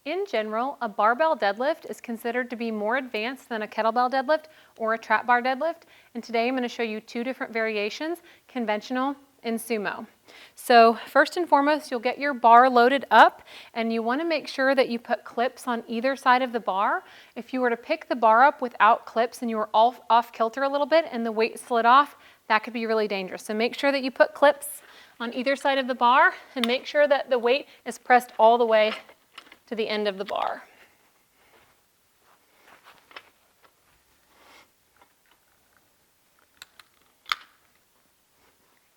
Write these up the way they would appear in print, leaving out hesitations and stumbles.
In general, a barbell deadlift is considered to be more advanced than a kettlebell deadlift or a trap bar deadlift. And today I'm going to show you two different variations, conventional and sumo. So first and foremost, you'll get your bar loaded up, and you want to make sure that you put clips on either side of the bar. If you were to pick the bar up without clips and you were off kilter a little bit and the weight slid off, that could be really dangerous. So make sure that you put clips on either side of the bar and make sure that the weight is pressed all the way to the end of the bar.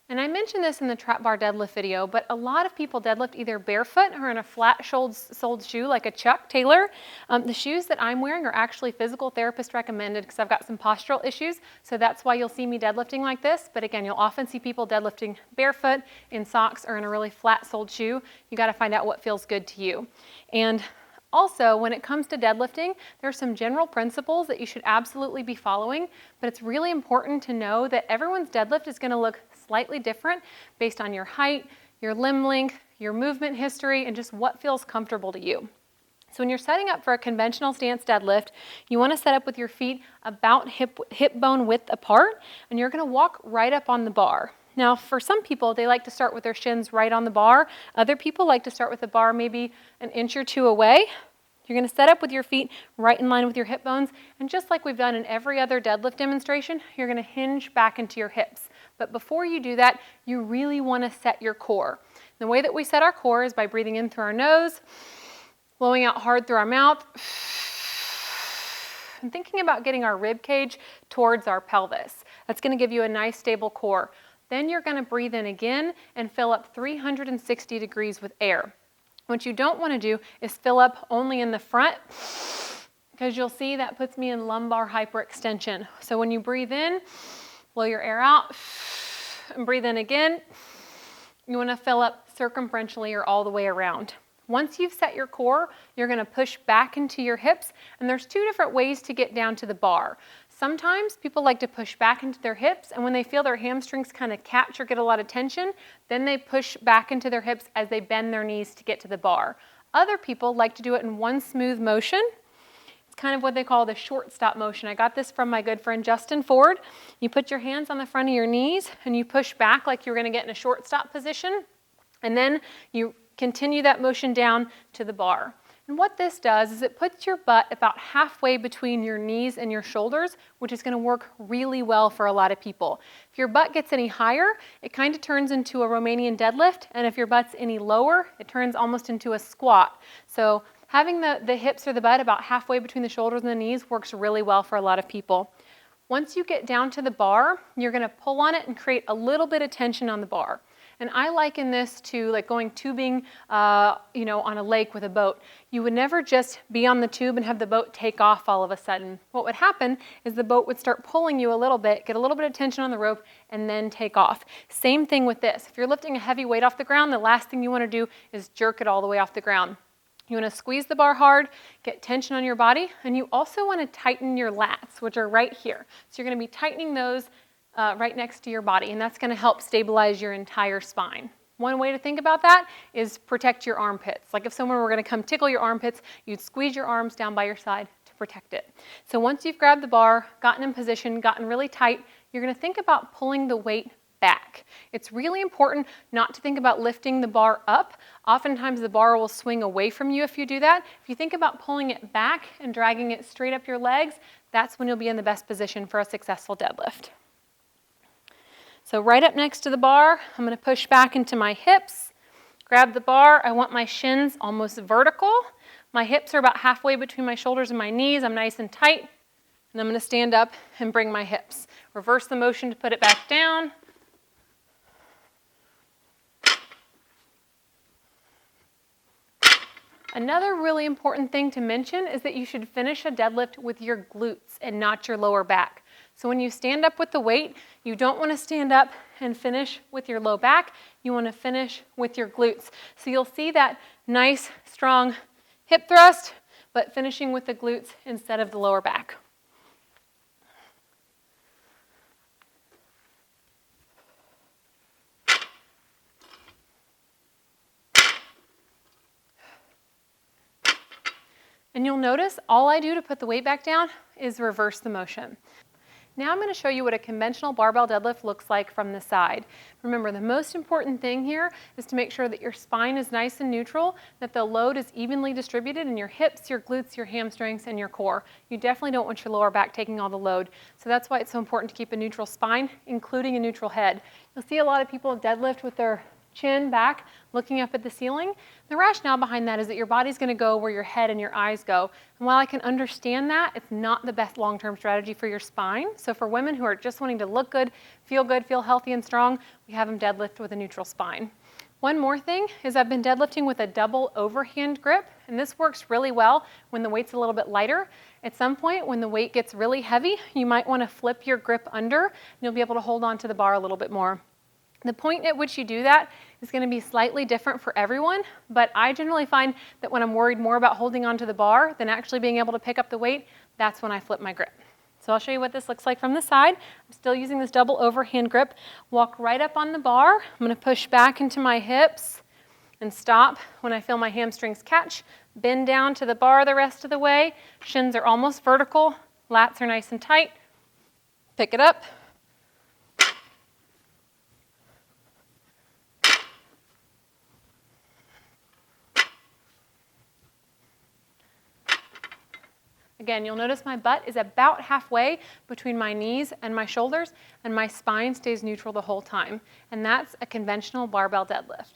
And I mentioned this in the trap bar deadlift video, but a lot of people deadlift either barefoot or in a flat-soled shoe like a Chuck Taylor. The shoes that I'm wearing are actually physical therapist recommended because I've got some postural issues, so that's why you'll see me deadlifting like this. But again, you'll often see people deadlifting barefoot, in socks, or in a really flat-soled shoe. You got to find out what feels good to you. And also, when it comes to deadlifting, there are some general principles that you should absolutely be following, but it's really important to know that everyone's deadlift is going to look slightly different based on your height, your limb length, your movement history, and just what feels comfortable to you. So when you're setting up for a conventional stance deadlift, you want to set up with your feet about hip bone width apart, and you're going to walk right up on the bar. Now, for some people, they like to start with their shins right on the bar. Other people like to start with the bar maybe an inch or two away. You're going to set up with your feet right in line with your hip bones, and just like we've done in every other deadlift demonstration, you're going to hinge back into your hips. But before you do that, you really want to set your core. The way that we set our core is by breathing in through our nose, blowing out hard through our mouth, and thinking about getting our rib cage towards our pelvis. That's going to give you a nice stable core. Then you're going to breathe in again and fill up 360 degrees with air. What you don't want to do is fill up only in the front, because you'll see that puts me in lumbar hyperextension. So when you breathe in, blow your air out, and breathe in again. You want to fill up circumferentially or all the way around. Once you've set your core, you're going to push back into your hips, and there's two different ways to get down to the bar. Sometimes people like to push back into their hips, and when they feel their hamstrings kind of catch or get a lot of tension, then they push back into their hips as they bend their knees to get to the bar. Other people like to do it in one smooth motion. It's kind of what they call the short stop motion. I got this from my good friend Justin Ford. You put your hands on the front of your knees, and you push back like you're going to get in a short stop position, and then you continue that motion down to the bar. And what this does is it puts your butt about halfway between your knees and your shoulders, which is going to work really well for a lot of people. If your butt gets any higher, it kind of turns into a Romanian deadlift, and if your butt's any lower, it turns almost into a squat. So having the hips or the butt about halfway between the shoulders and the knees works really well for a lot of people. Once you get down to the bar, you're going to pull on it and create a little bit of tension on the bar. And I liken this to like going tubing, on a lake with a boat. You would never just be on the tube and have the boat take off all of a sudden. What would happen is the boat would start pulling you a little bit, get a little bit of tension on the rope, and then take off. Same thing with this. If you're lifting a heavy weight off the ground, the last thing you want to do is jerk it all the way off the ground. You want to squeeze the bar hard, get tension on your body, and you also want to tighten your lats, which are right here. So you're going to be tightening those right next to your body, and that's going to help stabilize your entire spine. One way to think about that is protect your armpits. Like if someone were going to come tickle your armpits, you'd squeeze your arms down by your side to protect it. So once you've grabbed the bar, gotten in position, gotten really tight, you're going to think about pulling the weight back. It's really important not to think about lifting the bar up. Oftentimes the bar will swing away from you if you do that. If you think about pulling it back and dragging it straight up your legs, that's when you'll be in the best position for a successful deadlift. So right up next to the bar, I'm going to push back into my hips, grab the bar. I want my shins almost vertical. My hips are about halfway between my shoulders and my knees. I'm nice and tight. And I'm going to stand up and bring my hips. Reverse the motion to put it back down. Another really important thing to mention is that you should finish a deadlift with your glutes and not your lower back. So when you stand up with the weight, you don't want to stand up and finish with your low back. You want to finish with your glutes. So you'll see that nice, strong hip thrust, but finishing with the glutes instead of the lower back. And you'll notice all I do to put the weight back down is reverse the motion. Now I'm going to show you what a conventional barbell deadlift looks like from the side. Remember, the most important thing here is to make sure that your spine is nice and neutral, that the load is evenly distributed in your hips, your glutes, your hamstrings, and your core. You definitely don't want your lower back taking all the load. So that's why it's so important to keep a neutral spine, including a neutral head. You'll see a lot of people deadlift with their chin back, looking up at the ceiling. The rationale behind that is that your body's going to go where your head and your eyes go. And while I can understand that, it's not the best long-term strategy for your spine. So for women who are just wanting to look good, feel healthy and strong, we have them deadlift with a neutral spine. One more thing is I've been deadlifting with a double overhand grip, and this works really well when the weight's a little bit lighter. At some point when the weight gets really heavy, you might want to flip your grip under, and you'll be able to hold on to the bar a little bit more. The point at which you do that is going to be slightly different for everyone, but I generally find that when I'm worried more about holding onto the bar than actually being able to pick up the weight, that's when I flip my grip. So I'll show you what this looks like from the side. I'm still using this double overhand grip. Walk right up on the bar. I'm going to push back into my hips and stop when I feel my hamstrings catch. Bend down to the bar the rest of the way. Shins are almost vertical. Lats are nice and tight. Pick it up. Again, you'll notice my butt is about halfway between my knees and my shoulders, and my spine stays neutral the whole time. And that's a conventional barbell deadlift.